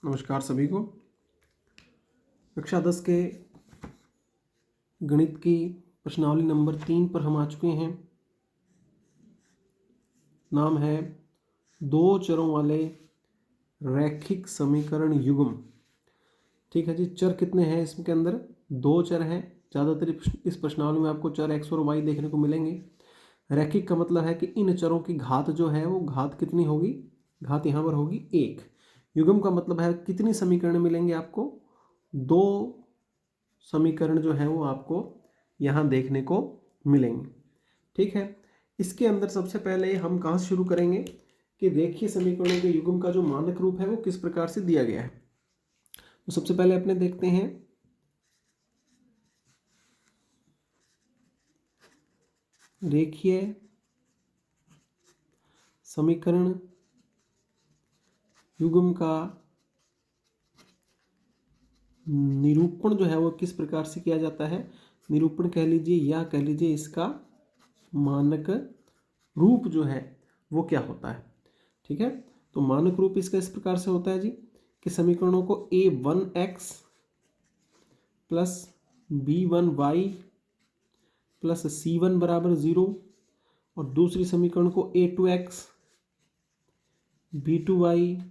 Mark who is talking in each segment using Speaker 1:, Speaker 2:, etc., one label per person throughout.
Speaker 1: नमस्कार सभी को। कक्षा 10 के गणित की प्रश्नावली नंबर 3 पर हम आ चुके हैं। नाम है दो चरों वाले रैखिक समीकरण युग्म। ठीक है जी। चर कितने हैं इसके अंदर? दो चर हैं। ज़्यादातर इस प्रश्नावली में आपको चर x और y देखने को मिलेंगे। रैखिक का मतलब है कि इन चरों की घात जो है वो घात कितनी होगी? घात यहाँ पर होगी 1। युग्म का मतलब है कितनी समीकरण मिलेंगे आपको? दो समीकरण जो है वो आपको यहाँ देखने को मिलेंगे। ठीक है। इसके अंदर सबसे पहले हम कहाँ से शुरू करेंगे कि रेखीय समीकरणों के युग्म का जो मानक रूप है वो किस प्रकार से दिया गया है। तो सबसे पहले अपने देखते हैं रेखीय समीकरण युग्म का निरूपण जो है वो किस प्रकार से किया जाता है। निरूपण कह लीजिए या कह लीजिए इसका मानक रूप जो है वो क्या होता है। ठीक है। तो मानक रूप इसका इस प्रकार से होता है जी कि समीकरणों को a1x plus b1y plus c1 बराबर 0 और दूसरी समीकरण को a2x b2y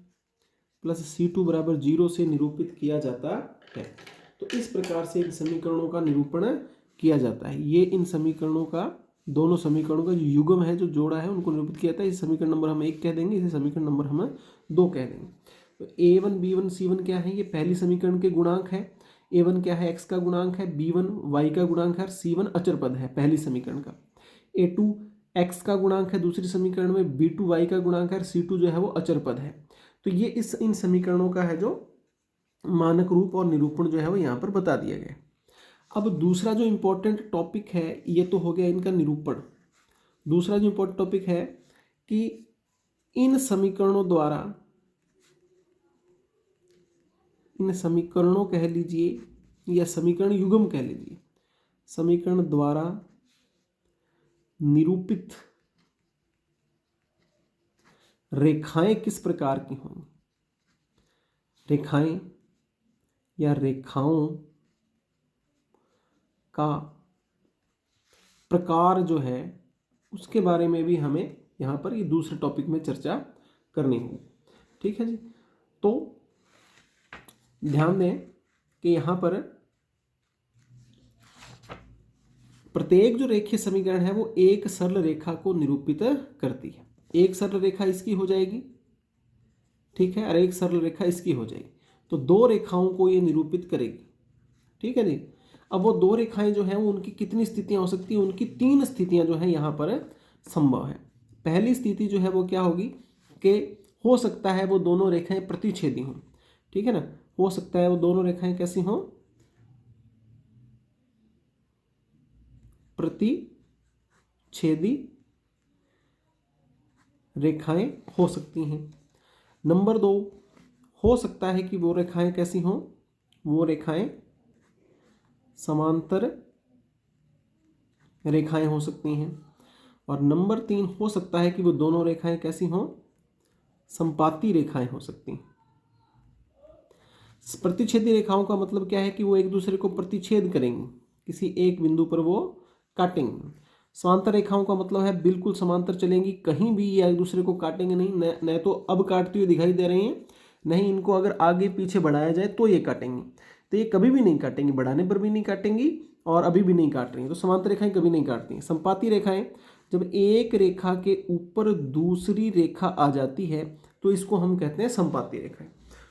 Speaker 1: प्लस c2 बराबर 0 से निरूपित किया जाता है। तो इस प्रकार से इन समीकरणों का निरूपण किया जाता है। ये इन समीकरणों का, दोनों समीकरणों का जो युग्म है, जो जोड़ा है, उनको निरूपित किया जाता है। इसे समीकरण नंबर हम 1 कह देंगे, इसे समीकरण नंबर हम 2 कह देंगे। तो a1 b1 c1 क्या है? ये पहली समीकरण के गुणांक है। a1 क्या है? x का गुणांक है, b1 y का गुणांक है और c1 अचर पद है पहली समीकरण का। a2 x का गुणांक है दूसरी समीकरण में, b2 y का गुणांक है और c2 जो है वो अचर पद है। तो ये इन समीकरणों का है जो मानक रूप और निरूपण जो है वो यहाँ पर बता दिया गया। अब दूसरा जो इम्पोर्टेंट टॉपिक है, ये तो हो गया इनका निरूपण। दूसरा जो इम्पोर्टेंट टॉपिक है कि इन समीकरणों द्वारा, इन समीकरणों कह लीजिए या समीकरण युग्म कह लीजिए, समीकरण द्वारा निरूपित रेखाएं किस प्रकार की होंगी। रेखाएं या रेखाओं का प्रकार जो है उसके बारे में भी हमें यहाँ पर ये दूसरे टॉपिक में चर्चा करनी होगी। ठीक है जी। तो ध्यान दें कि यहाँ पर प्रत्येक जो रेखीय समीकरण है वो एक सरल रेखा को निरूपित करती है। एक सरल रेखा इसकी हो जाएगी, ठीक है, और एक सरल रेखा इसकी हो जाएगी। तो दो रेखाओं को ये निरूपित करेगी। ठीक है जी। अब वो दो रेखाएं जो हैं वो उनकी कितनी स्थितियां हो सकती हैं? उनकी 3 स्थितियां जो है यहाँ पर संभव है। पहली स्थिति जो है वो क्या होगी कि हो सकता है वो दोनों रेखाएं प्रतिच्छेदी हों। ठीक है ना। हो सकता है वो दोनों रेखाएं कैसी हों? प्रतिच्छेदी रेखाएं हो सकती हैं। नंबर 2, हो सकता है कि वो रेखाएं कैसी हों? वो रेखाएं समांतर रेखाएं हो सकती हैं। और नंबर 3, हो सकता है कि वो दोनों रेखाएं कैसी हों? संपाती रेखाएं हो सकती हैं। प्रतिच्छेदी रेखाओं का मतलब क्या है कि वो एक दूसरे को प्रतिच्छेद करेंगी, किसी एक बिंदु पर वो काटेंगी। समांतर रेखाओं का मतलब है बिल्कुल समांतर चलेंगी, कहीं भी ये एक दूसरे को काटेंगे नहीं। न तो अब काटती हुई दिखाई दे रही हैं, नहीं इनको अगर आगे पीछे बढ़ाया जाए तो ये काटेंगी। तो ये कभी भी नहीं काटेंगी, बढ़ाने पर भी नहीं काटेंगी और अभी भी नहीं काट रही हैं। तो समांतर रेखाएं कभी नहीं काटती हैं। संपाती रेखाएं, जब एक रेखा के ऊपर दूसरी रेखा आ जाती है तो इसको हम कहते हैं संपाती रेखाएं।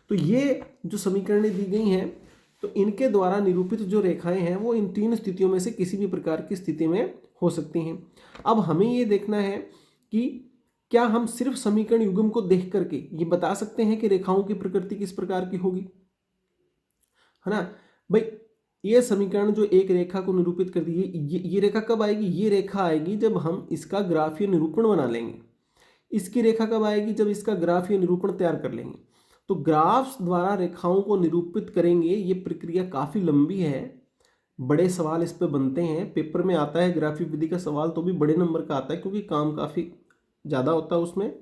Speaker 1: तो ये जो समीकरणें दी गई हैं, तो इनके द्वारा निरूपित जो रेखाएं हैं वो इन 3 स्थितियों में से किसी भी प्रकार की स्थिति में हो सकती हैं। अब हमें ये देखना है कि क्या हम सिर्फ समीकरण युग्म को देख करके ये बता सकते हैं कि रेखाओं की प्रकृति किस प्रकार की होगी, है ना भाई। ये समीकरण जो एक रेखा को निरूपित कर दी, ये रेखा कब आएगी? ये रेखा आएगी जब हम इसका ग्राफीय निरूपण बना लेंगे। इसकी रेखा कब आएगी? जब इसका ग्राफीय निरूपण तैयार कर लेंगे। तो ग्राफ्स द्वारा रेखाओं को निरूपित करेंगे। ये प्रक्रिया काफ़ी लंबी है, बड़े सवाल इस पे बनते हैं, पेपर में आता है ग्राफीय विधि का सवाल तो भी बड़े नंबर का आता है क्योंकि काम काफ़ी ज़्यादा होता है उसमें।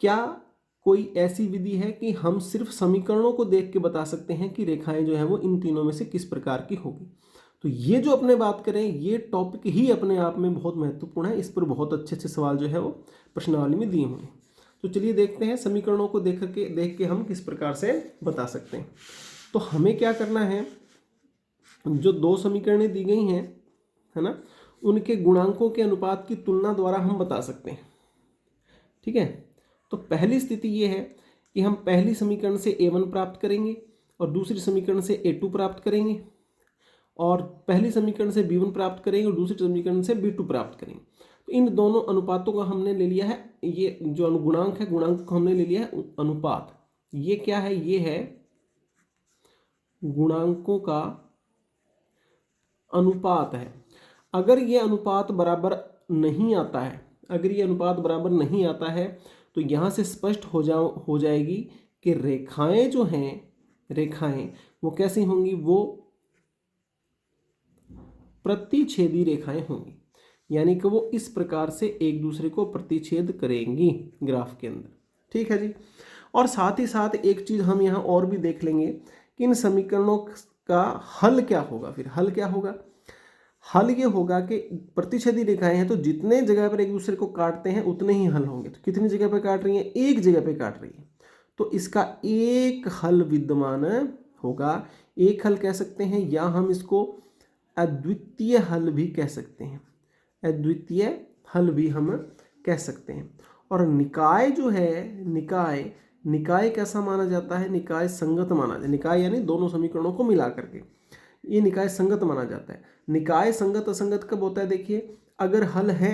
Speaker 1: क्या कोई ऐसी विधि है कि हम सिर्फ समीकरणों को देख के बता सकते हैं कि रेखाएं जो है वो इन तीनों में से किस प्रकार की होगी। तो ये जो अपने बात करें, ये टॉपिक ही अपने आप में बहुत महत्वपूर्ण है। इस पर बहुत अच्छे अच्छे सवाल जो है वो प्रश्नावली में दिए हुए हैं। तो चलिए देखते हैं समीकरणों को देख के हम किस प्रकार से बता सकते हैं। तो हमें क्या करना है, जो दो समीकरणें दी गई हैं, है ना, उनके गुणांकों के अनुपात की तुलना द्वारा हम बता सकते हैं। ठीक है, तो पहली स्थिति ये है कि हम पहली समीकरण से a1 प्राप्त करेंगे और दूसरी समीकरण से a2 प्राप्त करेंगे, और पहली समीकरण से b1 प्राप्त करेंगे और दूसरी समीकरण से b2 प्राप्त करेंगे। तो इन दोनों अनुपातों का हमने ले लिया है, ये जो अनुगुणांक है, गुणांक को हमने ले लिया है अनुपात। ये क्या है, ये है गुणांकों का अनुपात है। अगर ये अनुपात बराबर नहीं आता है, अगर ये अनुपात बराबर नहीं आता है तो यहाँ से स्पष्ट हो जाएगी कि रेखाएं जो हैं, रेखाएं वो कैसी होंगी, वो प्रतिच्छेदी रेखाएं होंगी, यानी कि वो इस प्रकार से एक दूसरे को प्रतिच्छेद करेंगी ग्राफ के अंदर। ठीक है जी। और साथ ही साथ एक चीज हम यहाँ और भी देख लेंगे कि इन समीकरणों का हल क्या होगा। फिर हल क्या होगा, हल ये होगा कि प्रतिच्छेदी रेखाएं हैं तो जितने जगह पर एक दूसरे को काटते हैं उतने ही हल होंगे। तो कितनी जगह पर काट रही हैं, एक जगह पर काट रही है, तो इसका एक हल विद्यमान होगा। एक हल कह सकते हैं, या हम इसको अद्वितीय हल भी कह सकते हैं, अद्वितीय हल भी हम कह सकते हैं। और निकाय जो है, निकाय कैसा माना जाता है, निकाय संगत माना जाता है। निकाय यानी दोनों समीकरणों को मिला करके, ये निकाय संगत माना जाता है। निकाय संगत असंगत कब होता है, देखिए, अगर हल है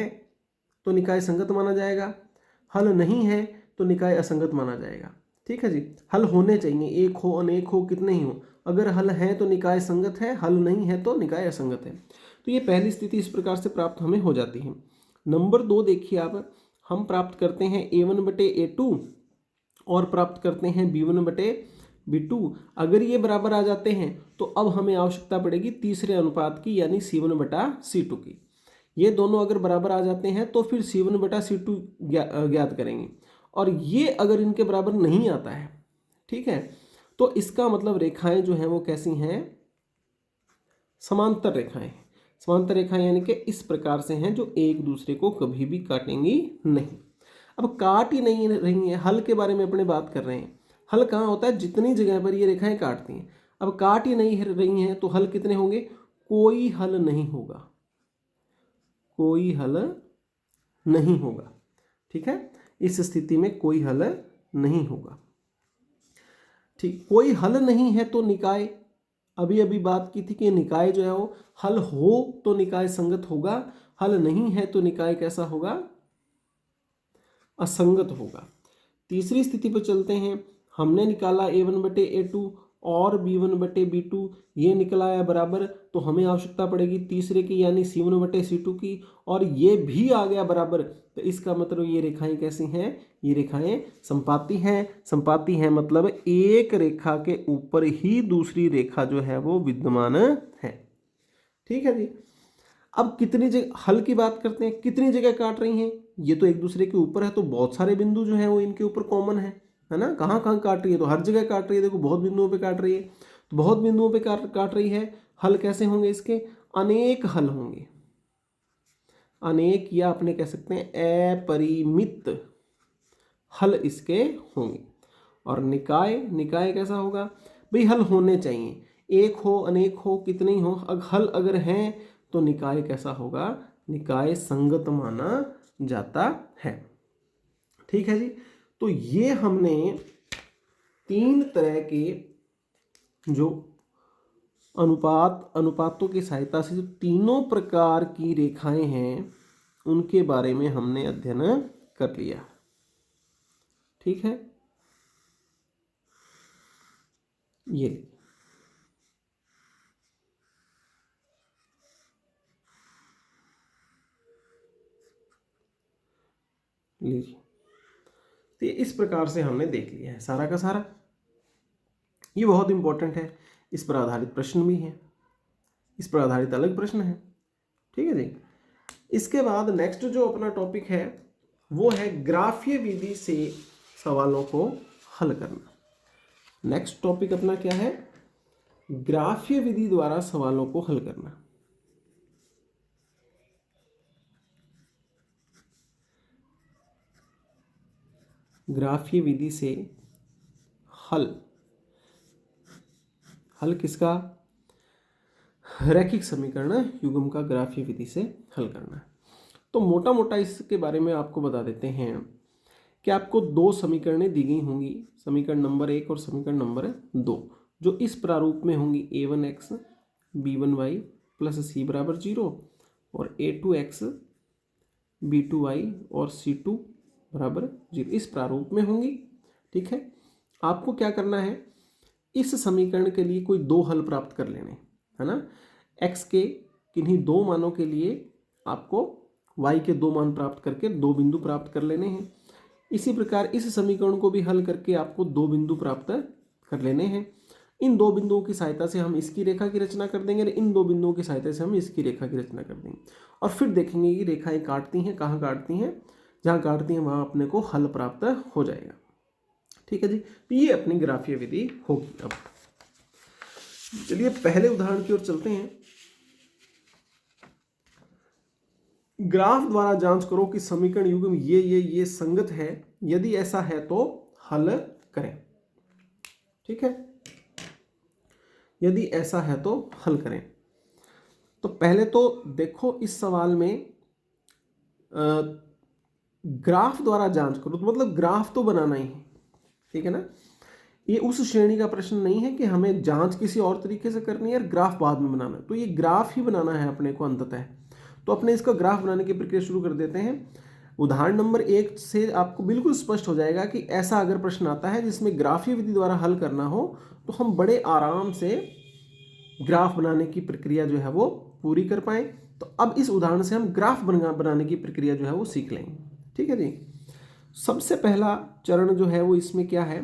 Speaker 1: तो निकाय संगत माना जाएगा, हल नहीं है तो निकाय असंगत माना जाएगा। ठीक है जी। हल होने चाहिए, एक हो अनेक हो कितने ही हो, अगर हल है तो निकाय संगत है, हल नहीं है तो निकाय असंगत है। तो ये पहली स्थिति इस प्रकार से प्राप्त हमें हो जाती है। नंबर 2 देखिए आप, हम प्राप्त करते हैं a1/a2 और प्राप्त करते हैं b1/b2। अगर ये बराबर आ जाते हैं तो अब हमें आवश्यकता पड़ेगी तीसरे अनुपात की, यानी c1/c2 की। ये दोनों अगर बराबर आ जाते हैं तो फिर c1/c2 ज्ञात करेंगे। और ये अगर इनके बराबर नहीं आता है, ठीक है, तो इसका मतलब रेखाएं जो हैं वो कैसी हैं, समांतर रेखाएं। समांतर रेखाएं यानी कि इस प्रकार से हैं जो एक दूसरे को कभी भी काटेंगी नहीं। अब काट ही नहीं रही है, हल के बारे में अपने बात कर रहे हैं। हल कहाँ होता है, जितनी जगह पर ये रेखाएं काटती हैं। अब काट ही नहीं रही हैं तो हल कितने होंगे, कोई हल नहीं होगा, कोई हल नहीं होगा। ठीक है, इस स्थिति में कोई हल नहीं होगा। ठीक, कोई हल नहीं है तो निकाय, अभी अभी बात की थी कि निकाय जो है वो हल हो तो निकाय संगत होगा, हल नहीं है तो निकाय कैसा होगा, असंगत होगा। तीसरी स्थिति पर चलते हैं। हमने निकाला a1/a2 और b1/b2, ये निकला है बराबर, तो हमें आवश्यकता पड़ेगी तीसरे की यानी c1/c2 की, और ये भी आ गया बराबर। तो इसका मतलब ये रेखाएं कैसी हैं, ये रेखाएं संपाती हैं। संपाती हैं मतलब एक रेखा के ऊपर ही दूसरी रेखा जो है वो विद्यमान है। ठीक है जी। अब कितनी जगह, हल की बात करते हैं, कितनी जगह काट रही हैं, ये तो एक दूसरे के ऊपर है तो बहुत सारे बिंदु जो है वो इनके ऊपर कॉमन है ना। कहाँ कहाँ काट रही है, तो हर जगह काट रही है। देखो बहुत बिंदुओं पे काट रही है, तो बहुत बिंदुओं पे काट रही है। हल कैसे होंगे इसके, अनेक हल होंगे, अनेक, या अपने कह सकते हैं अपरिमित हल इसके होंगे। और निकाय, निकाय कैसा होगा भाई, हल होने चाहिए, एक हो अनेक हो कितने ही हो, हल अगर हैं तो निकाय कैसा होगा, निकाय संगत माना जाता है। ठीक है जी। तो ये हमने तीन तरह के जो अनुपातों की सहायता से जो तीनों प्रकार की रेखाएं हैं उनके बारे में हमने अध्ययन कर लिया। ठीक है, ये लीजिए, तो इस प्रकार से हमने देख लिया है सारा का सारा। ये बहुत इंपॉर्टेंट है, इस पर आधारित प्रश्न भी है, इस पर आधारित अलग प्रश्न है। ठीक है जी। इसके बाद नेक्स्ट जो अपना टॉपिक है वो है ग्राफीय विधि से सवालों को हल करना। नेक्स्ट टॉपिक अपना क्या है? ग्राफीय विधि द्वारा सवालों को हल करना। ग्राफीय विधि से हल किसका? रैखिक समीकरण युग्म का ग्राफीय विधि से हल करना है। तो मोटा मोटा इसके बारे में आपको बता देते हैं कि आपको दो समीकरणें दी गई होंगी, समीकरण नंबर 1 और समीकरण नंबर 2, जो इस प्रारूप में होंगी a1x b1y प्लस c बराबर 0 और a2x b2y और c2 बराबर 0, इस प्रारूप में होंगी। ठीक है, आपको क्या करना है? इस समीकरण के लिए कोई दो हल प्राप्त कर लेने, है ना। x के किन्हीं दो मानों के लिए आपको y के दो मान प्राप्त करके दो बिंदु प्राप्त कर लेने हैं। इसी प्रकार इस समीकरण को भी हल करके आपको दो बिंदु प्राप्त कर लेने हैं। इन दो बिंदुओं की सहायता से हम इसकी रेखा की रचना कर देंगे, इन दो बिंदुओं की सहायता से हम इसकी रेखा की रचना कर देंगे और फिर देखेंगे कि रेखाएं काटती हैं, कहाँ काटती हैं, जहाँ काटती हैं वहाँ अपने को हल प्राप्त हो जाएगा। ठीक है जी, तो ये अपनी ग्राफीय विधि होगी। अब चलिए पहले उदाहरण की ओर चलते हैं। ग्राफ द्वारा जांच करो कि समीकरण युग्म ये संगत है, यदि ऐसा है तो हल करें। ठीक है, यदि ऐसा है तो हल करें। तो पहले तो देखो इस सवाल में ग्राफ द्वारा जांच करो, तो मतलब ग्राफ तो बनाना ही है। ठीक है ना, ये उस श्रेणी का प्रश्न नहीं है कि हमें जांच किसी और तरीके से करनी है और ग्राफ बाद में बनाना है, तो ये ग्राफ ही बनाना है अपने को अंततः। तो अपने इसका ग्राफ बनाने की प्रक्रिया शुरू कर देते हैं। उदाहरण नंबर 1 से आपको बिल्कुल स्पष्ट हो जाएगा कि ऐसा अगर प्रश्न आता है जिसमें ग्राफीय विधि द्वारा हल करना हो तो हम बड़े आराम से ग्राफ बनाने की प्रक्रिया जो है वो पूरी कर पाए। तो अब इस उदाहरण से हम ग्राफ बनाने की प्रक्रिया जो है वो सीख लेंगे। ठीक है जी, सबसे पहला चरण जो है वो इसमें क्या है,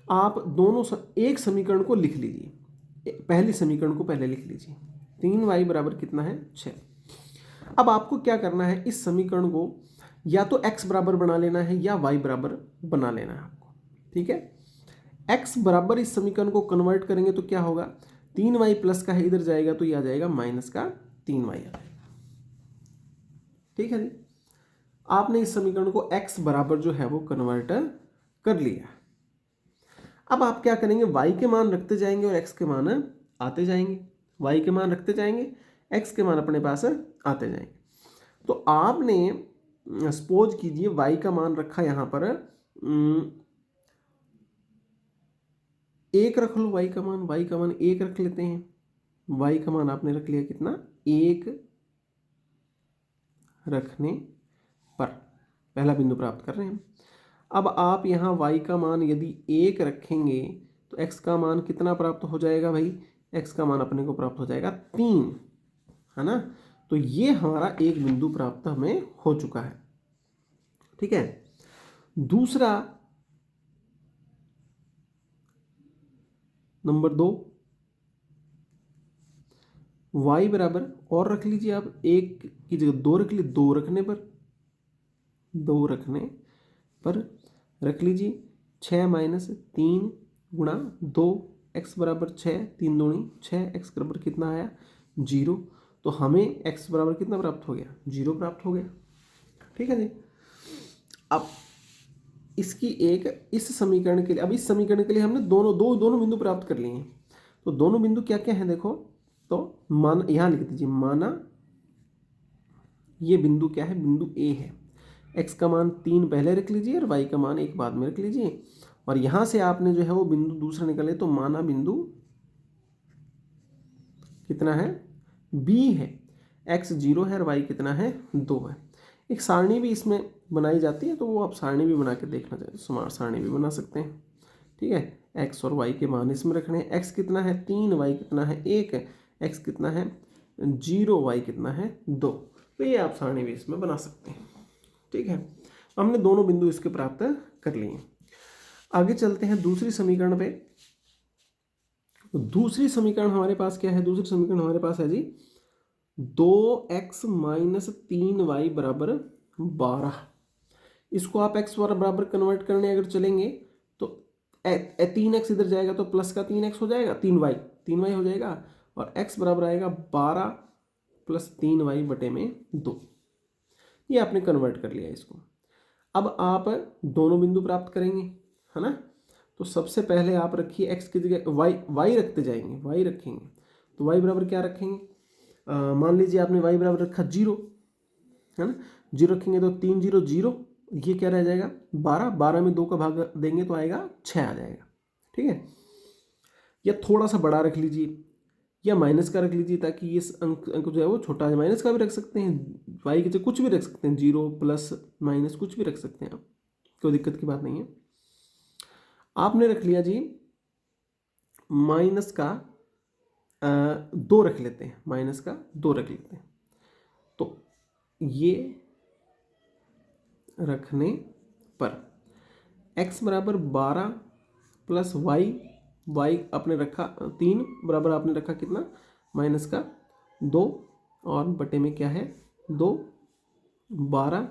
Speaker 1: आप दोनों एक समीकरण को लिख लीजिए। पहली समीकरण को पहले लिख लीजिए, 3y बराबर कितना है? 6। अब आपको क्या करना है, इस समीकरण को या तो x बराबर बना लेना है या y बराबर बना लेना है आपको। ठीक है, x बराबर इस समीकरण को कन्वर्ट करेंगे तो क्या होगा, 3y प्लस का है, इधर जाएगा तो यह आ जाएगा माइनस का 3y आ जाएगा। ठीक है जी, आपने इस समीकरण को x बराबर जो है वो कन्वर्ट कर लिया। अब आप क्या करेंगे, y के मान रखते जाएंगे और x के मान आते जाएंगे, y के मान रखते जाएंगे, x के मान अपने पास आते जाएंगे। तो आपने सपोज कीजिए y का मान रखा यहाँ पर 1 रख लो, y का मान 1 रख लेते हैं। y का मान आपने रख लिया कितना, 1 रखने पर पहला बिंदु प्राप्त कर रहे हैं। अब आप यहाँ y का मान यदि 1 रखेंगे तो x का मान कितना प्राप्त हो जाएगा भाई, x का मान अपने को प्राप्त हो जाएगा 3, है ना। तो ये हमारा एक बिंदु प्राप्त हमें हो चुका है। ठीक है, दूसरा नंबर 2, y बराबर और रख लीजिए आप, 1 की जगह 2 रख लीजिए, 2 रखने पर रख लीजिए 6 माइनस 3 गुणा 2, x बराबर 6, 3 दूनी 6, x बराबर कितना आया 0। तो हमें x बराबर कितना प्राप्त हो गया, 0 प्राप्त हो गया। ठीक है जी, अब इसकी इस समीकरण के लिए, अब इस समीकरण के लिए हमने दोनों बिंदु प्राप्त कर लिए हैं। तो दोनों बिंदु क्या क्या हैं देखो, तो मान यहाँ लिख दीजिए, माना ये बिंदु क्या है, बिंदु A है। x का मान 3 पहले रख लीजिए और y का मान 1 बाद में रख लीजिए, और यहाँ से आपने जो है वो बिंदु दूसरा निकाले, तो माना बिंदु कितना है, B है, x 0 है और y कितना है 2 है। एक सारणी भी इसमें बनाई जाती है, तो वो आप सारणी भी बना के देखना चाहिए, स्मार्ट सारणी भी बना सकते हैं। ठीक है, x और y के मान इसमें रखने हैं, x कितना है 3, y कितना है 1, x कितना है 0, y कितना है 2। तो ये आप सारणी भी इसमें बना सकते हैं। ठीक है, हमने दोनों बिंदु इसके प्राप्त कर लिए। आगे चलते हैं दूसरी समीकरण पे। दूसरी समीकरण हमारे पास क्या है, दूसरी समीकरण हमारे पास है जी 2x माइनस 3y बराबर 12। इसको आप x बराबर कन्वर्ट करने अगर चलेंगे तो 3x इधर जाएगा तो प्लस का 3x हो जाएगा, 3y हो जाएगा, और x बराबर आएगा 12 प्लस 3y बटे में 2। ये आपने कन्वर्ट कर लिया इसको। अब आप दोनों बिंदु प्राप्त करेंगे, है ना। तो सबसे पहले आप रखिए x की जगह y रखते जाएंगे, y रखेंगे तो y बराबर क्या रखेंगे, मान लीजिए आपने y बराबर रखा 0, है ना। 0 रखेंगे तो 3 0 0, ये क्या रह जाएगा 12, 12 में 2 का भाग देंगे तो आएगा 6 आ जाएगा, ठीक है। या थोड़ा सा बड़ा रख लीजिए या माइनस का रख लीजिए ताकि ये अंक जो है वो छोटा है। माइनस का भी रख सकते हैं, वाई की जगह कुछ भी रख सकते हैं, 0 प्लस माइनस कुछ भी रख सकते हैं आप, कोई दिक्कत की बात नहीं है। आपने रख लिया जी माइनस का 2 रख लेते हैं, माइनस का 2 रख लेते हैं। तो ये रखने पर x बराबर 12 प्लस y आपने रखा 3 बराबर आपने रखा कितना, माइनस का 2, और बटे में क्या है 2, 12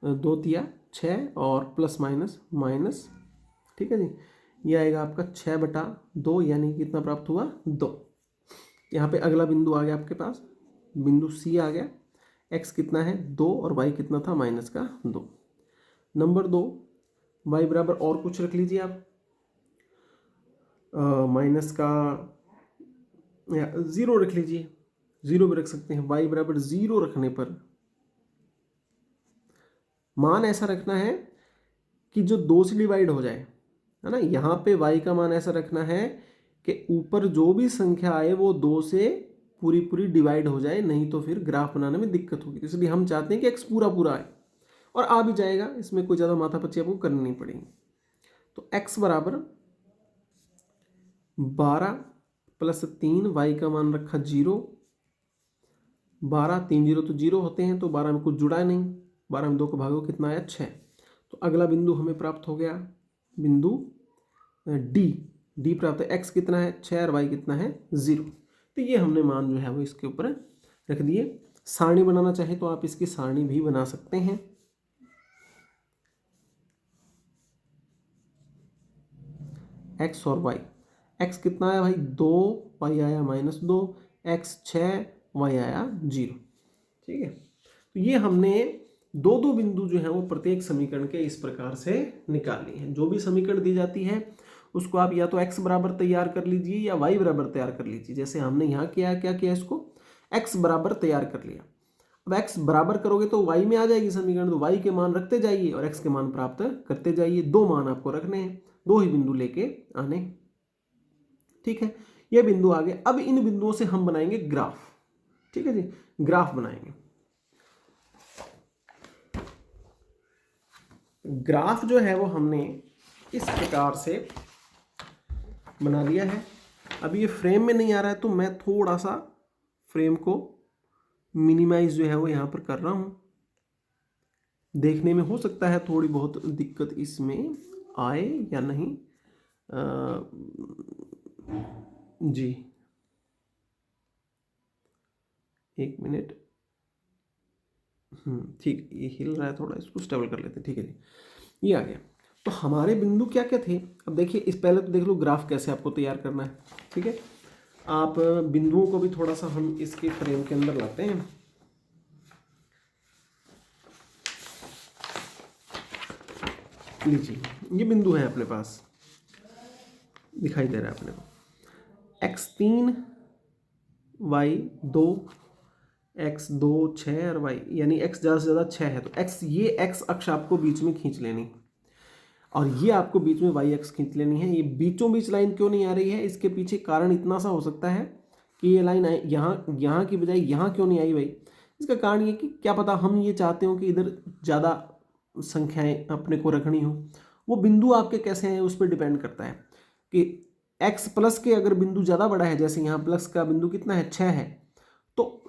Speaker 1: 2 तिया 6 और प्लस माइनस माइनस, ठीक है जी। ये आएगा आपका 6/2, यानी कितना प्राप्त हुआ 2। यहाँ पे अगला बिंदु आ गया आपके पास, बिंदु C आ गया। x कितना है 2 और y कितना था माइनस का 2। नंबर 2 y बराबर और कुछ रख लीजिए आप, माइनस का 0 रख लीजिए, 0 भी रख सकते हैं। y बराबर 0 रखने पर मान ऐसा रखना है कि जो 2 से डिवाइड हो जाए, है ना। यहाँ पे y का मान ऐसा रखना है कि ऊपर जो भी संख्या आए वो 2 से पूरी पूरी डिवाइड हो जाए, नहीं तो फिर ग्राफ बनाने में दिक्कत होगी। इसलिए हम चाहते हैं कि x पूरा पूरा आए, और आ भी जाएगा, इसमें कोई ज़्यादा माथापच्ची आपको करनी नहीं पड़ेगी। तो x बराबर 12 प्लस 3, y का मान रखा 0, 12 3 0 तो 0 होते हैं, तो 12 में कुछ जुड़ा नहीं, 12 में 2 का भागो कितना आया 6। तो अगला बिंदु हमें प्राप्त हो गया, बिंदु डी प्राप्त है। x कितना है 6 और y कितना है 0। तो ये हमने मान जो है वो इसके ऊपर रख दिए। सारणी बनाना चाहे तो आप इसकी सारणी भी बना सकते हैं। x और y, x कितना आया भाई 2, y आया -2, x 6, y आया 0, ठीक है। तो ये हमने दो बिंदु जो है वो प्रत्येक समीकरण के इस प्रकार से निकाल लिए हैं। जो भी समीकरण दी जाती है उसको आप या तो x बराबर तैयार कर लीजिए या y बराबर तैयार कर लीजिए। जैसे हमने यहाँ क्या किया, इसको x बराबर तैयार कर लिया। अब x बराबर करोगे तो y में आ जाएगी समीकरण, तो y के मान रखते जाइए और x के मान प्राप्त करते जाइए। 2 मान आपको रखने हैं, 2 ही बिंदु लेके आने, ठीक है। ये बिंदु आ गए। अब इन बिंदुओं से हम बनाएंगे ग्राफ, ठीक है जी, ग्राफ बनाएंगे। ग्राफ जो है वो हमने इस प्रकार से बना लिया है। अब ये फ्रेम में नहीं आ रहा है तो मैं थोड़ा सा फ्रेम को मिनिमाइज जो है वो यहाँ पर कर रहा हूँ। देखने में हो सकता है थोड़ी बहुत दिक्कत इसमें आए या नहीं, जी 1 मिनट, ठीक, ये हिल रहा है थोड़ा, इसको स्टेबल कर लेते हैं, ठीक है जी। ये आ गया। तो हमारे बिंदु क्या क्या थे, अब देखिए इस पहले तो देख लो ग्राफ कैसे आपको तैयार करना है, ठीक है। आप बिंदुओं को भी थोड़ा सा हम इसके फ्रेम के अंदर लाते हैं। लीजिए ये बिंदु है अपने पास, दिखाई दे रहा है अपने को, x3 y2 x2 6 और y, यानी x ज़्यादा से ज़्यादा 6 है तो x, ये x अक्ष आपको बीच में खींच लेनी, और ये आपको बीच में y अक्ष खींच लेनी है। ये बीचों बीच लाइन क्यों नहीं आ रही है, इसके पीछे कारण इतना सा हो सकता है कि ये लाइन यहाँ की बजाय यहाँ क्यों नहीं आई भाई। इसका कारण ये कि क्या पता हम ये चाहते हो कि इधर ज़्यादा संख्याएं अपने को रखनी हो। वो बिंदु आपके कैसे हैं उस पर डिपेंड करता है कि x प्लस के अगर बिंदु ज़्यादा बड़ा है, जैसे यहाँ प्लस का बिंदु कितना है 6 है, तो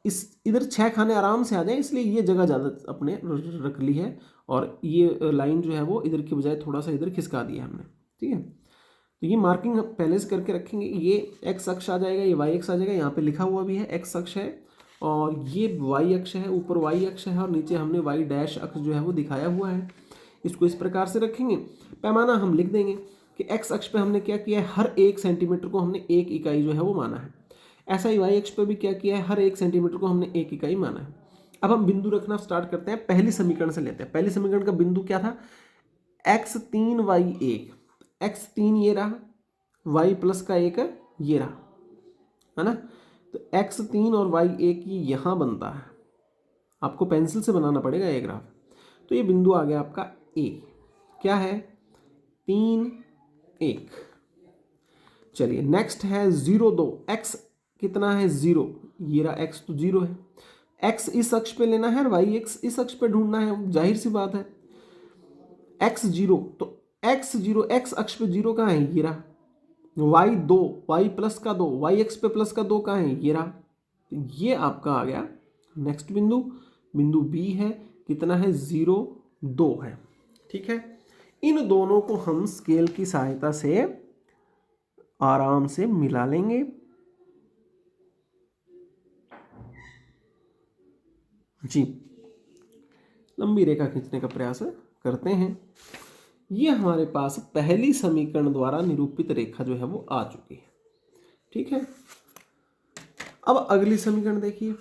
Speaker 1: इस इधर 6 खाने आराम से आ जाए, इसलिए ये जगह ज़्यादा अपने रख ली है, और ये लाइन जो है वो इधर की बजाय थोड़ा सा इधर खिसका दिया हमने, ठीक है। तो ये मार्किंग हम पहले से करके रखेंगे। ये x अक्ष आ जाएगा, ये y अक्ष आ जाएगा, यहाँ पे लिखा हुआ भी है x अक्ष है और ये y अक्ष है, ऊपर y अक्ष है और नीचे हमने y डैश अक्ष जो है वो दिखाया हुआ है। इसको इस प्रकार से रखेंगे। पैमाना हम लिख देंगे कि x अक्ष पे हमने क्या किया है, हर 1 सेंटीमीटर को हमने 1 इकाई जो है वो माना है। ऐसा ही y अक्ष पे भी क्या किया है, हर 1 सेंटीमीटर को हमने 1 इकाई माना है। अब हम बिंदु रखना स्टार्ट करते हैं। पहली समीकरण से लेते हैं। पहली समीकरण का बिंदु क्या था, x3y1, x3 ये रहा, y प्लस का 1 ये रहा, है ना। तो x3 और y1 ये यहाँ बनता है। आपको पेंसिल से बनाना पड़ेगा ये ग्राफ। तो ये बिंदु आ गया आपका A। क्या है, 3 1। चलिए नेक्स्ट है 0 2, x कितना है 0, ये रहा x तो 0 है। x इस अक्ष पे लेना है और y x इस अक्ष पे ढूंढना है, जाहिर सी बात है। x 0, तो x 0 x अक्ष पे 0 कहाँ है, ये रहा। y 2, y प्लस का 2, y x पे प्लस का 2 कहाँ है, ये रहा। तो ये आपका आ गया नेक्स्ट बिंदु। बिंदु B है, कितना है 0 2 है। ठीक है, इन दोनों को हम स्केल की सहायता से आराम से मिला लेंगे। जी, लंबी रेखा खींचने का प्रयास करते हैं। ये हमारे पास पहली समीकरण द्वारा निरूपित रेखा जो है वो आ चुकी है। ठीक है, अब अगली समीकरण देखिए।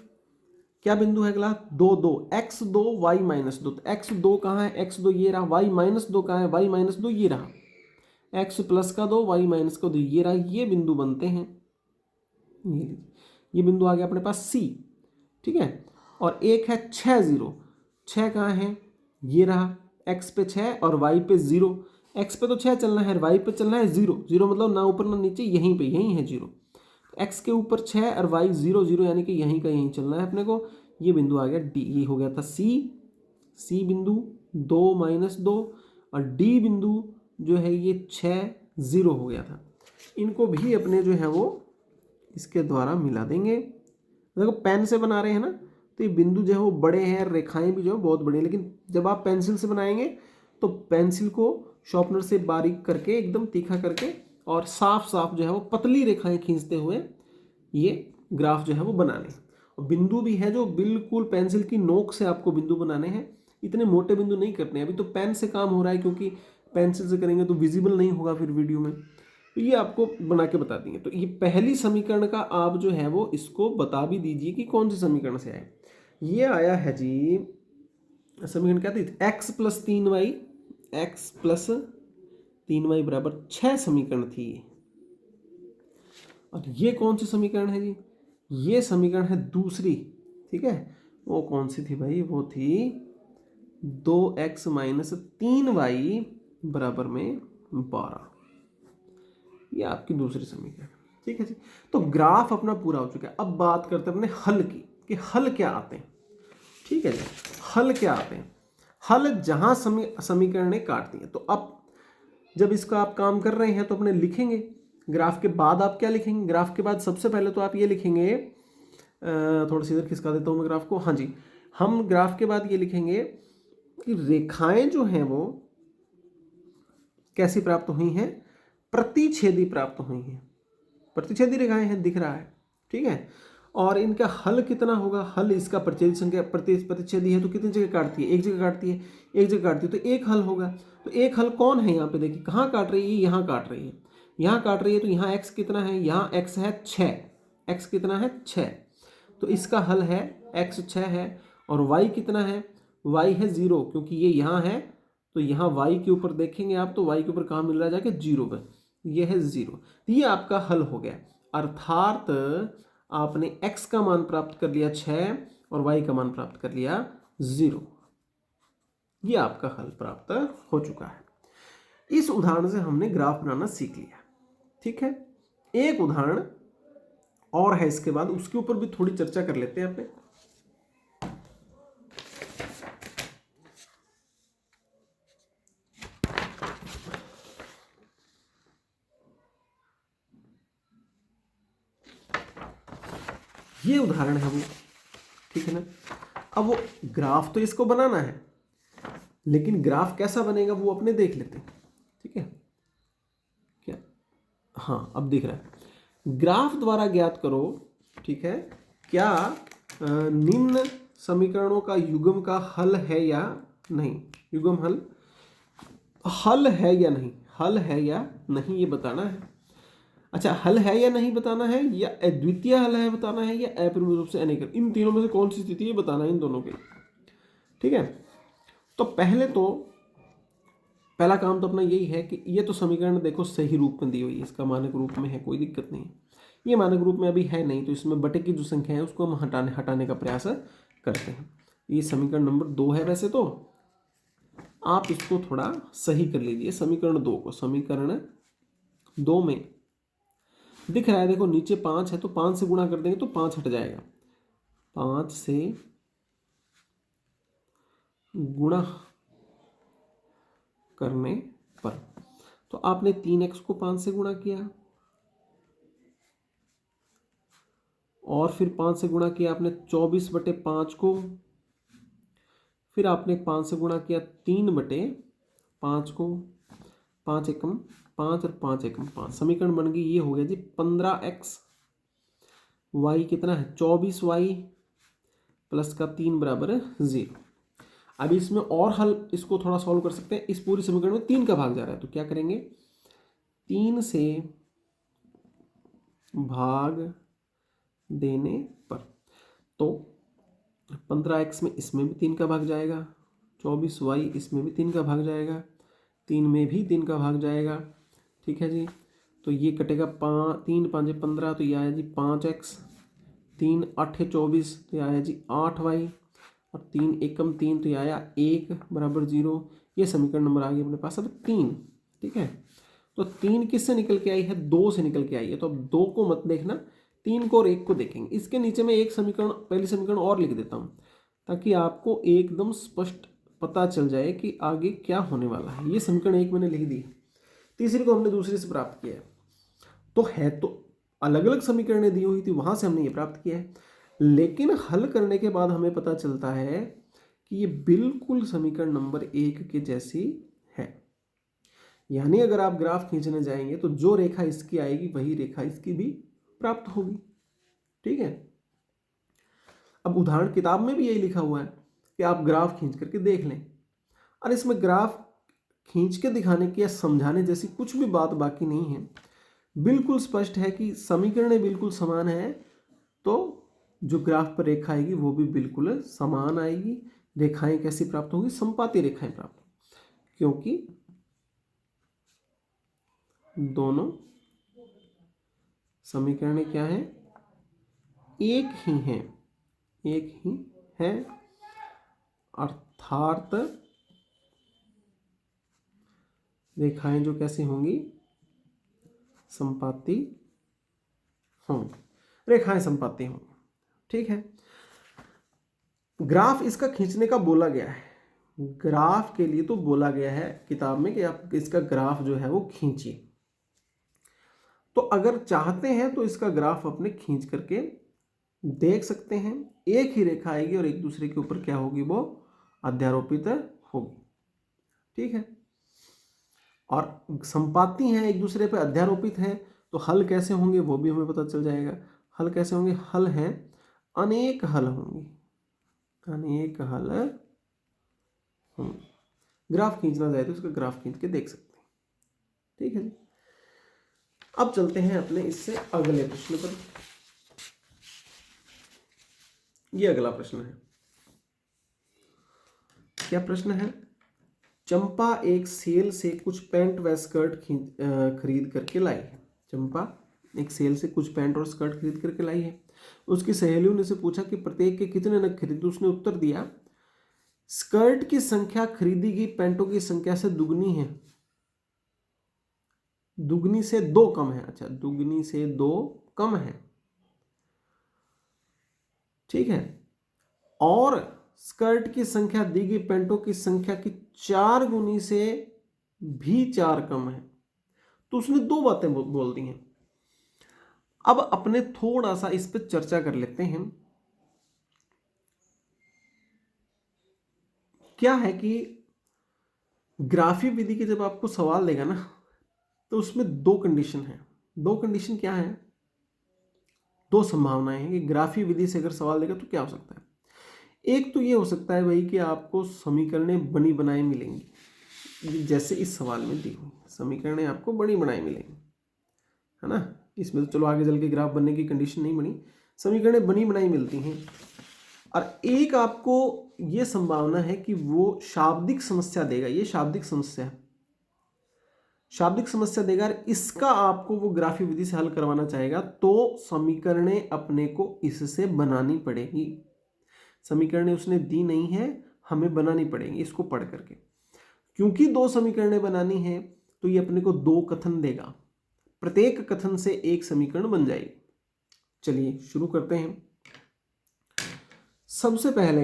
Speaker 1: क्या बिंदु है अगला, 2 2, x2 y माइनस 2। तो x2 कहाँ है, x2 ये रहा। y माइनस 2 कहाँ है, y माइनस 2 ये रहा। x प्लस का 2, y माइनस का 2 ये रहा। ये बिंदु बनते हैं। ये बिंदु आ गया अपने पास C। ठीक है, और एक है 6 0। 6 कहाँ है, ये रहा। x पे 6 और y पे 0। x पे तो 6 चलना है, y पे चलना है 0। 0 मतलब ना ऊपर ना नीचे, यहीं पे, यहीं है 0। x के ऊपर 6 और y 0 0, यानी कि यहीं का यहीं चलना है अपने को। ये बिंदु आ गया D। ये हो गया था C बिंदु 2 माइनस 2, और D बिंदु जो है ये 6 0 हो गया था। इनको भी अपने जो है वो इसके द्वारा मिला देंगे। देखो पेन से बना रहे हैं ना, तो ये बिंदु जो है वो बड़े हैं, रेखाएं भी जो है बहुत बड़ी हैं। लेकिन जब आप पेंसिल से बनाएंगे तो पेंसिल को शॉर्पनर से बारीक करके, एकदम तीखा करके और साफ साफ जो है वो पतली रेखाएं खींचते हुए ये ग्राफ जो है वो बनाने। और बिंदु भी है जो बिल्कुल पेंसिल की नोक से आपको बिंदु बनाने हैं। इतने मोटे बिंदु नहीं करने हैं। अभी तो पेन से काम हो रहा है, क्योंकि पेंसिल से करेंगे तो विजिबल नहीं होगा फिर वीडियो में। तो ये आपको बना के बता देंगे। तो ये पहली समीकरण का आप जो है वो इसको बता भी दीजिए कि कौन सी समीकरण से आए। ये आया है जी, समीकरण क्या थी, x plus 3y, x plus 3y बराबर 6 समीकरण थी। और ये कौन सी समीकरण है जी, ये समीकरण है दूसरी। ठीक है, वो कौन सी थी भाई, वो थी 2x माइनस 3y बराबर में 12। ये आपकी दूसरी समीकरण। ठीक है जी, तो ग्राफ अपना पूरा हो चुका है। अब बात करते हैं अपने हल की, कि हल क्या आते हैं। ठीक है जी, हल क्या आते हैं। हल जहां समीकरणें काटती हैं। तो अब जब इसका आप काम कर रहे हैं तो अपने लिखेंगे। ग्राफ के बाद आप क्या लिखेंगे, ग्राफ के बाद सबसे पहले तो आप ये लिखेंगे, थोड़ा सी इधर खिसका देता हूं मैं ग्राफ को। हाँ जी, हम ग्राफ के बाद ये लिखेंगे कि रेखाएं जो हैं वो कैसी प्राप्त हुई हैं, प्रतिच्छेदी प्राप्त हुई हैं। प्रतिच्छेदी रेखाएं हैं, दिख रहा है। ठीक है, और इनका हल कितना होगा, हल इसका प्रतिच्छेदी संख्या प्रतिच्छेदी है तो कितनी जगह काटती है, एक जगह काटती है, एक जगह काटती है, तो एक हल होगा। तो एक हल कौन है, यहाँ पे देखिए कहाँ काट रही है, यहाँ काट रही है, यहाँ काट रही है। तो यहाँ x कितना है, यहाँ x है 6, x कितना है 6, तो इसका हल है x 6 है। और y कितना है, y है 0, क्योंकि ये यहाँ है। तो यहाँ y के ऊपर देखेंगे आप, तो y के ऊपर कहाँ मिल रहा है, जाके 0 पे, ये है 0। तो ये आपका हल हो गया। अर्थात आपने x का मान प्राप्त कर लिया 6 और y का मान प्राप्त कर लिया 0। ये आपका हल प्राप्त हो चुका है। इस उदाहरण से हमने ग्राफ बनाना सीख लिया। ठीक है, एक उदाहरण और है इसके बाद, उसके ऊपर भी थोड़ी चर्चा कर लेते हैं अपने। ये उदाहरण है वो। ठीक है ना, अब वो ग्राफ तो इसको बनाना है, लेकिन ग्राफ कैसा बनेगा वो अपने देख लेते हैं। ठीक है, क्या, हाँ अब दिख रहा है, ग्राफ द्वारा ज्ञात करो। ठीक है, क्या निम्न समीकरणों का युग्म का हल है या नहीं। युग्म हल है या नहीं, हल है या नहीं ये बताना है। अच्छा, हल है या नहीं बताना है, या अद्वितीय हल है बताना है, या अपरिमेय रूप से अनेक, इन तीनों में से कौन सी स्थिति है बताना है इन दोनों के। ठीक है, तो पहला काम तो अपना यही है कि ये तो समीकरण देखो सही रूप में दी हुई है, इसका मानक रूप में है, कोई दिक्कत नहीं। ये मानक रूप में अभी है नहीं, तो इसमें बटे की जो संख्या है उसको हम हटाने का प्रयास करते हैं। ये समीकरण नंबर 2 है। वैसे तो आप इसको थोड़ा सही कर लीजिए, समीकरण 2 को। समीकरण 2 में दिख रहा है, देखो नीचे 5 है तो 5 से गुणा कर देंगे तो 5 हट जाएगा। 5 से गुणा करने पर तो आपने 3x को 5 से गुणा किया, और फिर 5 से गुणा किया आपने 24/5 को, फिर आपने 5 से गुणा किया 3/5 को, 5 एकम 5 और 5 एकम 5, समीकरण बन गई, ये हो गया जी 15x। y कितना है 24y प्लस का 3 बराबर 0। अब इसमें और हल, इसको थोड़ा सॉल्व कर सकते हैं। इस पूरी समीकरण में 3 का भाग जा रहा है तो क्या करेंगे, 3 से भाग देने पर तो 15x में इसमें भी 3 का भाग जाएगा, 24y इसमें भी 3 का भाग जाएगा, 3 में भी 3 का भाग जाएगा। ठीक है जी, तो ये कटेगा 3 5 15, तो ये आया जी 5x, 3 8 24, तो ये आया जी 8y, और 3 एकम 3, तो ये आया 1 बराबर 0। ये समीकरण नंबर आ गया अपने पास अब 3। ठीक है, तो 3 किससे निकल के आई है, 2 से निकल के आई है। तो अब 2 को मत देखना, 3 को और 1 को देखेंगे। इसके नीचे मैं एक समीकरण, पहली समीकरण और लिख देता हूँ ताकि आपको एकदम स्पष्ट पता चल जाए कि आगे क्या होने वाला है। ये समीकरण 1 मैंने लिख दी, तीसरी को हमने दूसरे से प्राप्त किया है तो अलग अलग समीकरणें दी हुई थी, वहां से हमने ये प्राप्त किया है। लेकिन हल करने के बाद हमें पता चलता है कि ये बिल्कुल समीकरण नंबर 1 के जैसी है। यानी अगर आप ग्राफ खींचने जाएंगे तो जो रेखा इसकी आएगी वही रेखा इसकी भी प्राप्त होगी। ठीक है, अब उदाहरण किताब में भी यही लिखा हुआ है कि आप ग्राफ खींच करके देख लें, और इसमें ग्राफ खींच के दिखाने की या समझाने जैसी कुछ भी बात बाकी नहीं है। बिल्कुल स्पष्ट है कि समीकरणें बिल्कुल समान है, तो जो ग्राफ पर रेखा आएगी वो भी बिल्कुल समान आएगी। रेखाएं कैसी प्राप्त होंगी, संपाती रेखाएं प्राप्त, क्योंकि दोनों समीकरणें क्या हैं, एक ही हैं, एक ही है, अर्थात रेखाएं जो कैसी होंगी, संपाती होंगी, रेखाएं संपाती होंगी। ठीक है, ग्राफ इसका खींचने का बोला गया है, ग्राफ के लिए तो बोला गया है किताब में कि आप इसका ग्राफ जो है वो खींचिए। तो अगर चाहते हैं तो इसका ग्राफ अपने खींच करके देख सकते हैं। एक ही रेखा आएगी और एक दूसरे के ऊपर क्या होगी, वो अध्यारोपित होगी। ठीक है, और संपाती हैं, एक दूसरे पे अध्यारोपित हैं, तो हल कैसे होंगे वो भी हमें पता चल जाएगा। हल कैसे होंगे, हल हैं अनेक हल होंगे, अनेक हल होंगे। ग्राफ खींचना चाहे तो इसका ग्राफ खींच के देख सकते हैं। ठीक है जी, अब चलते हैं अपने इससे अगले प्रश्न पर। ये अगला प्रश्न है, क्या प्रश्न है, चंपा एक सेल से कुछ पैंट व स्कर्ट खरीद करके लाई है। चंपा एक सेल से कुछ पैंट और स्कर्ट खरीद करके लाई है। उसकी सहेलियों ने से पूछा कि प्रत्येक के कितने नग खरीदे। उसने उत्तर दिया, स्कर्ट की संख्या खरीदी गई पैंटों की संख्या से दुगनी है, दुगनी से 2 कम है। अच्छा, दुगनी से 2 कम है। ठीक है, और स्कर्ट की संख्या दी गई पैंटों की संख्या की 4 गुनी से भी 4 कम है। तो उसने 2 बातें बोल दी हैं। अब अपने थोड़ा सा इस पर चर्चा कर लेते हैं। क्या है कि ग्राफी विधि के जब आपको सवाल देगा ना, तो उसमें 2 कंडीशन है। 2 कंडीशन क्या है, दो संभावनाएं हैं कि ग्राफीय विधि से अगर सवाल देगा तो क्या हो सकता है। एक तो ये हो सकता है भाई कि आपको समीकरणें बनी बनाई मिलेंगी, जैसे इस सवाल में दी हुई समीकरणें आपको बनी बनाई मिलेंगी, है ना। इसमें तो चलो आगे चल के ग्राफ बनने की कंडीशन नहीं बनी, समीकरणें बनी बनाई मिलती हैं। और एक आपको ये संभावना है कि वो शाब्दिक समस्या देगा, ये शाब्दिक समस्या देगा और इसका आपको वो ग्राफीय विधि से हल करवाना चाहेगा, तो समीकरणें अपने को इससे बनानी पड़ेगी। समीकरणें उसने दी नहीं है, हमें बनानी पड़ेगी इसको पढ़ करके। क्योंकि दो समीकरणें बनानी है तो ये अपने को दो कथन देगा, प्रत्येक कथन से एक समीकरण बन जाएगी। चलिए शुरू करते हैं। सबसे पहले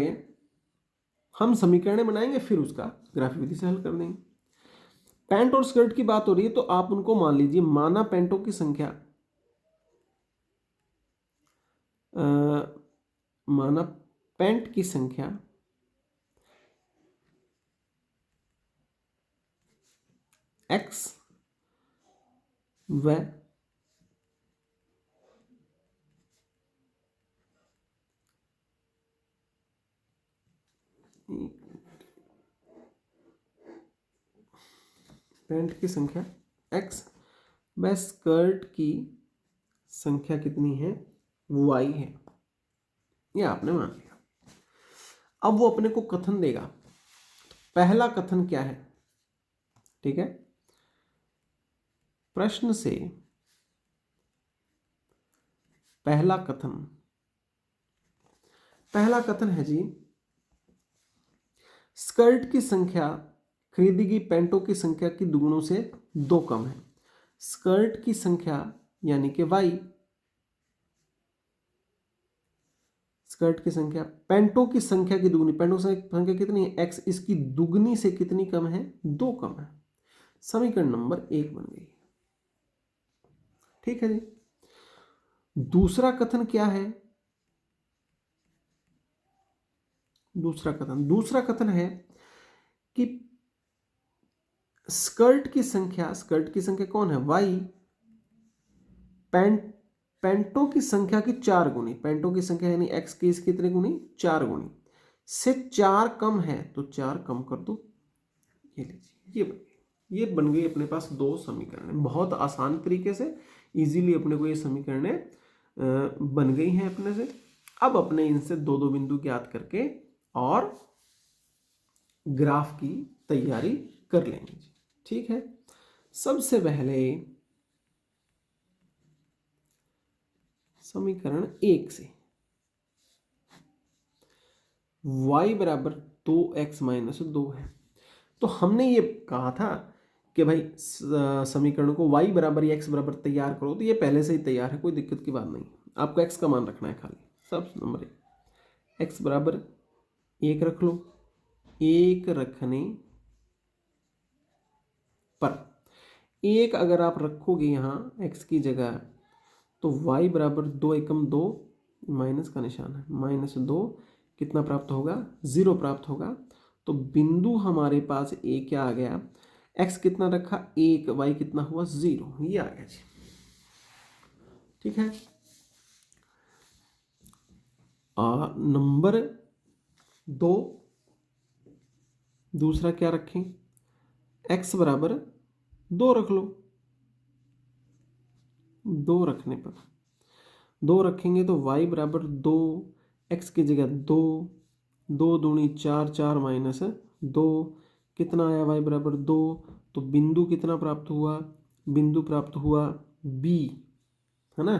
Speaker 1: हम समीकरणें बनाएंगे, फिर उसका ग्राफीय विधि से हल कर देंगे। पैंट और स्कर्ट की बात हो रही है तो आप उनको मान लीजिए, माना पैंटों की संख्या माना पैंट की संख्या x व पैंट की संख्या x व स्कर्ट की संख्या कितनी है, y है, ये आपने मान लिया। अब वो अपने को कथन देगा। पहला कथन क्या है, ठीक है, प्रश्न से पहला कथन है जी, स्कर्ट की संख्या खरीदी गई पैंटों की संख्या की दुगुनों से 2 कम है। स्कर्ट की संख्या यानी कि y, स्कर्ट की संख्या पैंटों की संख्या की दुगुनी, पैंटों की संख्या कितनी है x, इसकी दुगनी से कितनी कम है, 2 कम है। समीकरण नंबर 1 बन गई। ठीक है जी। दूसरा कथन क्या है, दूसरा कथन है कि स्कर्ट की संख्या कौन है, y, पैंटों की संख्या की 4 गुनी, पैंटों की संख्या यानी x की इसकी कितने गुनी, 4 गुनी से 4 कम है, तो 4 कम कर दो। ये लीजिए, ये बन गई अपने पास दो समीकरण। बहुत आसान तरीके से इजीली अपने को ये समीकरणें बन गई हैं अपने से। अब अपने इनसे दो दो बिंदु ज्ञात करके और ग्राफ की तैयारी कर लेंगे। ठीक है, सबसे पहले समीकरण 1 से y बराबर 2x माइनस 2 है। तो हमने ये कहा था कि भाई समीकरण को y बराबर या x बराबर तैयार करो, तो ये पहले से ही तैयार है, कोई दिक्कत की बात नहीं। आपको x का मान रखना है खाली। सब नंबर 1 x बराबर 1 रख लो। 1 रखने पर 1 अगर आप रखोगे यहाँ x की जगह, तो y बराबर 2 एकम 2, माइनस का निशान है, -2 कितना प्राप्त होगा, 0 प्राप्त होगा। तो बिंदु हमारे पास a क्या आ गया, x कितना रखा 1, y कितना हुआ 0, ये आ गया जी। ठीक है, नंबर 2 दूसरा क्या रखें, x बराबर 2 रख लो। 2 रखने पर 2 रखेंगे तो y बराबर 2, x की जगह 2, 2 दूनी 4, 4 माइनस 2 कितना आया, y बराबर 2। तो बिंदु कितना प्राप्त हुआ, बिंदु प्राप्त हुआ b, है ना,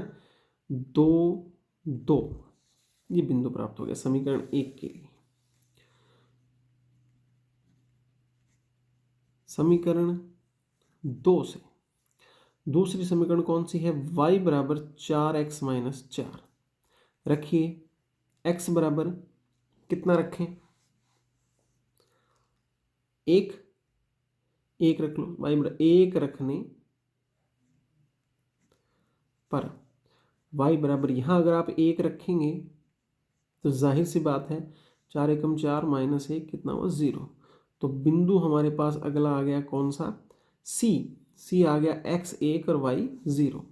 Speaker 1: 2, 2, ये बिंदु प्राप्त हो गया समीकरण 1 के लिए। समीकरण 2 से दूसरी समीकरण कौन सी है, y बराबर 4x माइनस 4 रखिए। x बराबर कितना रखें, 1 रख लो। y बराबर 1 रखने पर y बराबर, यहाँ अगर आप 1 रखेंगे तो जाहिर सी बात है 4 एकम 4 माइनस 1 कितना हुआ 0। तो बिंदु हमारे पास अगला आ गया कौन सा, c आ गया x 1 और y 0।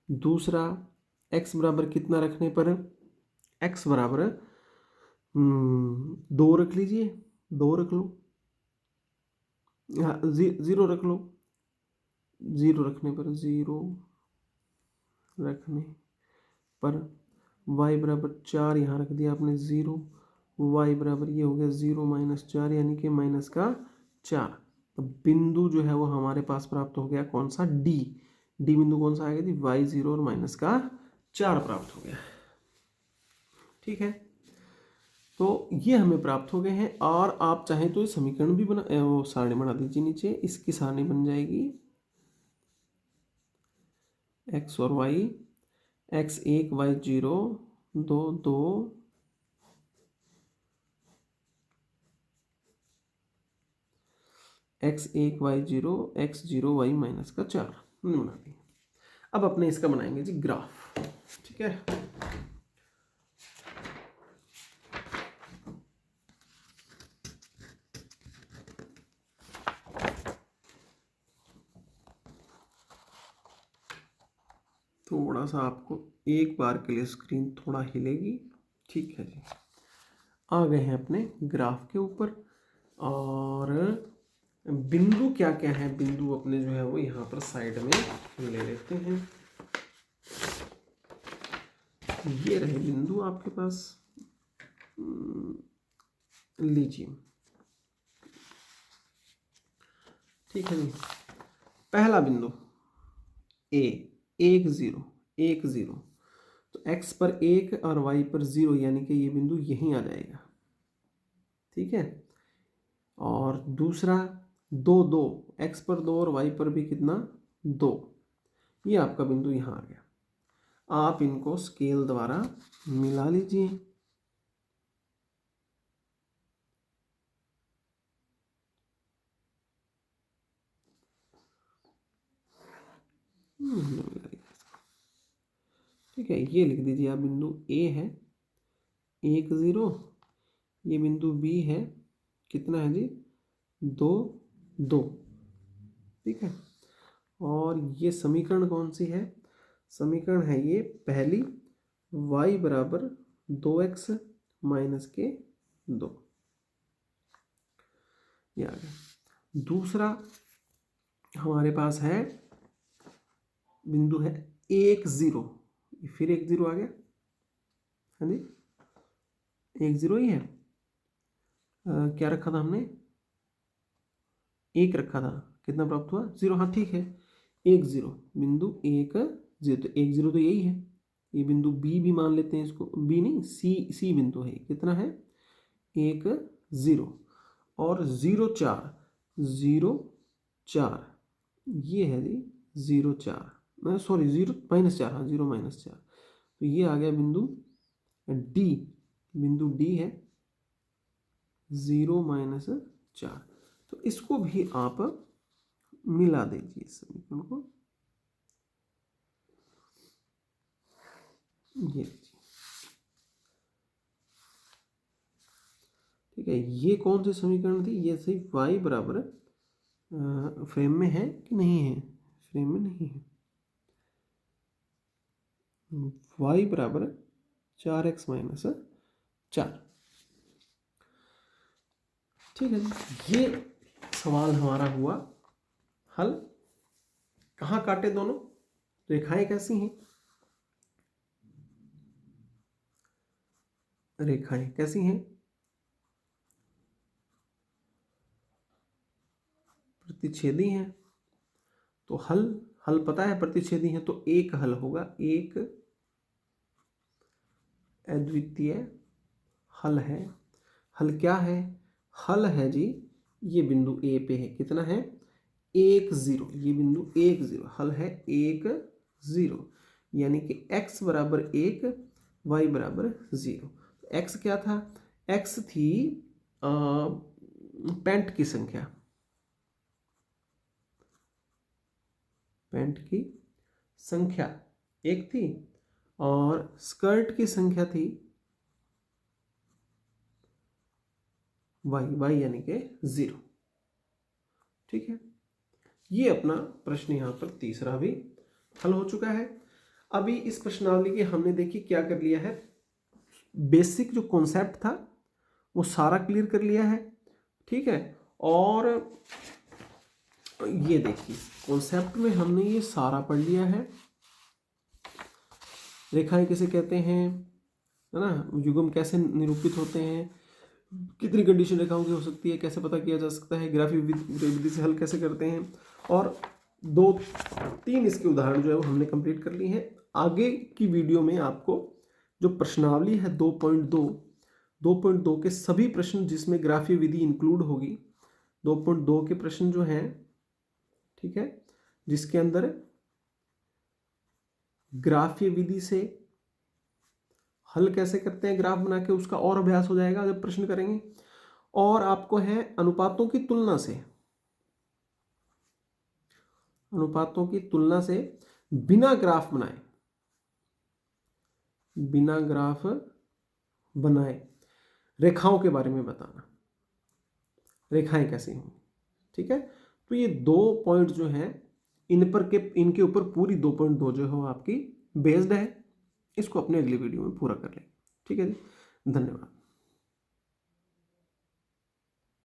Speaker 1: दूसरा x बराबर कितना रखने पर, x बराबर 2 रख लीजिए, 2 रख लो, हाँ 0 रख लो, 0 रखने पर, 0 रखने पर y बराबर 4 यहाँ रख दिया आपने 0, y बराबर ये हो गया 0 माइनस 4 यानी कि माइनस का 4। तो बिंदु जो है वो हमारे पास प्राप्त हो गया कौन सा, डी। डी बिंदु कौन सा आएगा जी, y0 और माइनस का 4 प्राप्त हो गया। ठीक है, तो ये हमें प्राप्त हो गए हैं। और आप चाहें तो समीकरण भी बना, वो सारणी बना दीजिए नीचे, इसकी सारणी बन जाएगी x और y, x1 y0 2 2 x1 y0 x0 y minus का 4 हमने बना दी। अब अपने इसका बनाएंगे जी ग्राफ। ठीक है, थोड़ा सा आपको एक बार के लिए स्क्रीन थोड़ा हिलेगी। ठीक है जी, आ गए हैं अपने ग्राफ के ऊपर। और बिंदु क्या क्या है, बिंदु अपने जो है वो यहाँ पर साइड में ले लेते हैं। ये रहे बिंदु आपके पास, लीजिए। ठीक है जी, पहला बिंदु ए 1 0 1 0, तो x पर 1 और y पर 0 यानी कि ये बिंदु यहीं आ जाएगा। ठीक है, और दूसरा 2 2, x पर 2 और y पर भी कितना 2, ये आपका बिंदु यहाँ आ गया। आप इनको स्केल द्वारा मिला लीजिए। ठीक है, ये लिख दीजिए आप, बिंदु ए है 1 0, ये बिंदु बी है कितना है जी 2 2। ठीक है, और ये समीकरण कौन सी है, समीकरण है ये पहली, y बराबर 2x माइनस के 2, ये आ गया। दूसरा हमारे पास है बिंदु है 1 0, फिर 1 0 आ गया, हाँ जी 1 0 ही है। क्या रखा था हमने, 1 रखा था, कितना प्राप्त हुआ 0, हाँ ठीक है 1 0, बिंदु 1 0, तो 1 0 तो यही है। ये बिंदु बी भी मान लेते हैं इसको, बी नहीं सी बिंदु है, कितना है 1 0, और 0 4 0 4, ये है जी 0 4, सॉरी 0 माइनस 4, हाँ 0 माइनस 4, तो ये आ गया बिंदु डी, बिंदु डी है 0 माइनस 4। तो इसको भी आप मिला दीजिए इस समीकरण को, ये लीजिए। ठीक है, ये कौन सी समीकरण थी, ये सही y बराबर फ्रेम में है कि नहीं है, फ्रेम में नहीं है, y बराबर 4x माइनस 4। ठीक है, ये सवाल हमारा हुआ हल। कहाँ काटे दोनों, रेखाएं कैसी हैं, रेखाएं कैसी हैं, प्रतिच्छेदी हैं। तो हल, हल पता है प्रतिच्छेदी है तो एक हल होगा, एक अद्वितीय हल है। हल क्या है, हल है जी ये बिंदु ए पे है, कितना है 1 0, ये बिंदु 1 0, हल है 1 0, यानी कि x बराबर 1 y बराबर 0। x क्या था, x थी पैंट की संख्या, पैंट की संख्या एक थी, और स्कर्ट की संख्या थी y यानी कि 0। ठीक है, ये अपना प्रश्न यहाँ पर तीसरा भी हल हो चुका है। अभी इस प्रश्नावली के हमने देखिए क्या कर लिया है, बेसिक जो कॉन्सेप्ट था वो सारा क्लियर कर लिया है, ठीक है। और ये देखिए कॉन्सेप्ट में हमने ये सारा पढ़ लिया है। रेखाएं किसे कहते हैं, है ना, युग्म कैसे निरूपित होते हैं, कितनी कंडीशन रेखाओं की हो सकती है, कैसे पता किया जा सकता है, ग्राफी विधि से हल कैसे करते हैं, और 2-3 इसके उदाहरण जो है वो हमने कंप्लीट कर लिए हैं। आगे की वीडियो में आपको जो प्रश्नावली है 2.2 के सभी प्रश्न जिसमें ग्राफीय विधि इंक्लूड होगी, 2.2 के प्रश्न जो हैं, ठीक है, जिसके अंदर ग्राफीय विधि से हल कैसे करते हैं ग्राफ बना के, उसका और अभ्यास हो जाएगा जब प्रश्न करेंगे। और आपको है अनुपातों की तुलना से बिना ग्राफ बनाए रेखाओं के बारे में बताना, रेखाएं कैसी होंगी, ठीक है। तो ये 2 पॉइंट जो हैं इनके ऊपर पूरी 2.2 जो है आपकी बेस्ड है। इसको अपने अगली वीडियो में पूरा कर लें, ठीक है जी। धन्यवाद।